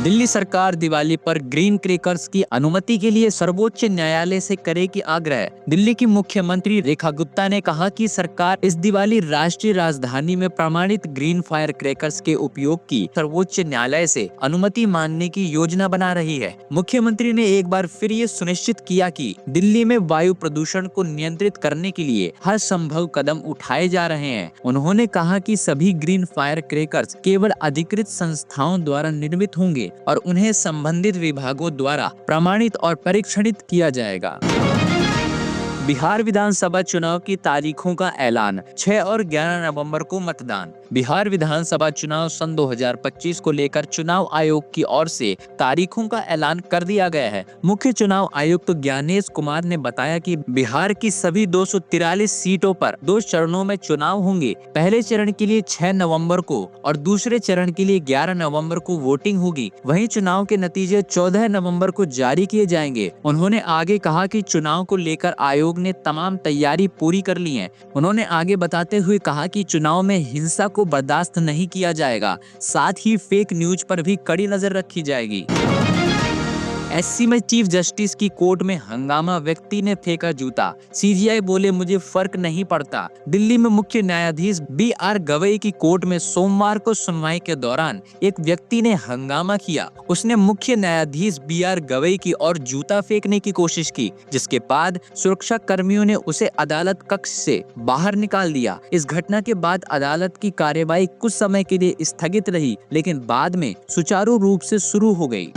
दिल्ली सरकार दिवाली पर green crackers की अनुमति के लिए सर्वोच्च न्यायालय से करेगी आग्रह। दिल्ली की मुख्यमंत्री रेखा गुप्ता ने कहा कि सरकार इस दिवाली राष्ट्रीय राजधानी में प्रमाणित ग्रीन फायर क्रैकर्स के उपयोग की सर्वोच्च न्यायालय से अनुमति मांगने की योजना बना रही है। मुख्यमंत्री ने एक बार फिर ये सुनिश्चित किया कि दिल्ली में वायु प्रदूषण को नियंत्रित करने के लिए हर संभव कदम उठाए जा रहे हैं। उन्होंने कहा कि सभी ग्रीन फायर क्रैकर्स केवल अधिकृत संस्थाओं द्वारा निर्मित होंगे और उन्हें संबंधित विभागों द्वारा प्रमाणित और परीक्षणित किया जाएगा। बिहार विधानसभा चुनाव की तारीखों का ऐलान। 6 और 11 नवंबर को मतदान। बिहार विधानसभा चुनाव सन 2025 को लेकर चुनाव आयोग की ओर से तारीखों का ऐलान कर दिया गया है। मुख्य चुनाव आयुक्त ज्ञानेश कुमार ने बताया कि बिहार की सभी 243 सीटों पर 2 चरणों में चुनाव होंगे। पहले चरण के लिए 6 नवंबर को और दूसरे चरण के लिए 11 नवंबर को वोटिंग होगी। वहीं चुनाव के नतीजे 14 नवंबर को जारी किए जाएंगे। उन्होंने आगे कहा कि चुनाव को लेकर आयोग ने तमाम तैयारी पूरी कर ली है। उन्होंने आगे बताते हुए कहा कि चुनाव में हिंसा को बर्दाश्त नहीं किया जाएगा, साथ ही फेक न्यूज पर भी कड़ी नजर रखी जाएगी। एससी में चीफ जस्टिस की कोर्ट में हंगामा, व्यक्ति ने फेंका जूता। सीजीआई बोले मुझे फर्क नहीं पड़ता। दिल्ली में मुख्य न्यायाधीश BR गवई की कोर्ट में सोमवार को सुनवाई के दौरान एक व्यक्ति ने हंगामा किया। उसने मुख्य न्यायाधीश BR गवई की ओर जूता फेंकने की कोशिश की, जिसके बाद सुरक्षा कर्मियों ने उसे अदालत कक्ष से बाहर निकाल दिया। इस घटना के बाद अदालत की कार्यवाही कुछ समय के लिए स्थगित रही, लेकिन बाद में सुचारू रूप से शुरू हो गई।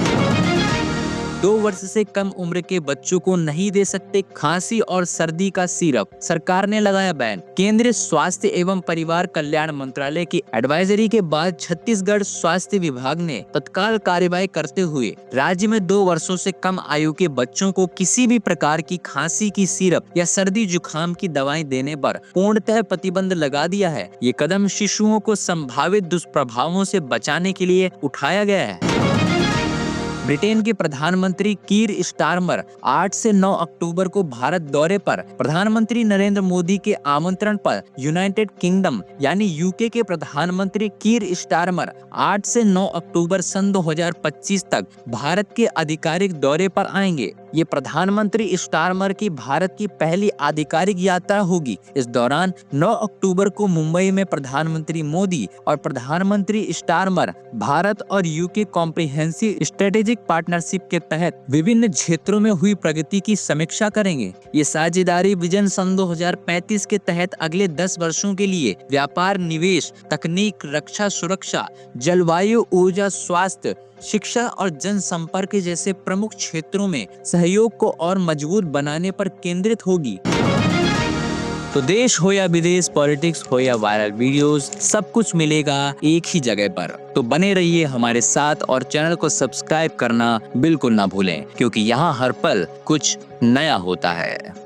2 वर्ष से कम उम्र के बच्चों को नहीं दे सकते खांसी और सर्दी का सिरप। सरकार ने लगाया बैन। केंद्रीय स्वास्थ्य एवं परिवार कल्याण मंत्रालय की एडवाइजरी के बाद छत्तीसगढ़ स्वास्थ्य विभाग ने तत्काल कार्यवाही करते हुए राज्य में 2 वर्षों से कम आयु के बच्चों को किसी भी प्रकार की खांसी की सिरप या सर्दी जुकाम की दवाएं देने पर पूर्णतः प्रतिबंध लगा दिया है। ये कदम शिशुओं को संभावित दुष्प्रभावों से बचाने के लिए उठाया गया है। ब्रिटेन के प्रधानमंत्री कीर स्टारमर 8 से 9 अक्टूबर को भारत दौरे पर। प्रधानमंत्री नरेंद्र मोदी के आमंत्रण पर यूनाइटेड किंगडम यानी यूके के प्रधानमंत्री कीर स्टारमर 8 से 9 अक्टूबर सन 2025 तक भारत के आधिकारिक दौरे पर आएंगे। ये प्रधानमंत्री स्टारमर की भारत की पहली आधिकारिक यात्रा होगी। इस दौरान 9 अक्टूबर को मुंबई में प्रधानमंत्री मोदी और प्रधानमंत्री स्टारमर भारत और यूके कॉम्प्रिहेंसिव स्ट्रेटेजिक पार्टनरशिप के तहत विभिन्न क्षेत्रों में हुई प्रगति की समीक्षा करेंगे। ये साझेदारी विजन सन 2035 के तहत अगले 10 वर्षों के लिए व्यापार, निवेश, तकनीक, रक्षा, सुरक्षा, जलवायु, ऊर्जा, स्वास्थ्य, शिक्षा और जनसंपर्क जैसे प्रमुख क्षेत्रों में सहयोग को और मजबूत बनाने पर केंद्रित होगी। तो देश हो या विदेश, पॉलिटिक्स हो या वायरल वीडियोस, सब कुछ मिलेगा एक ही जगह पर। तो बने रहिए हमारे साथ और चैनल को सब्सक्राइब करना बिल्कुल ना भूलें, क्योंकि यहाँ हर पल कुछ नया होता है।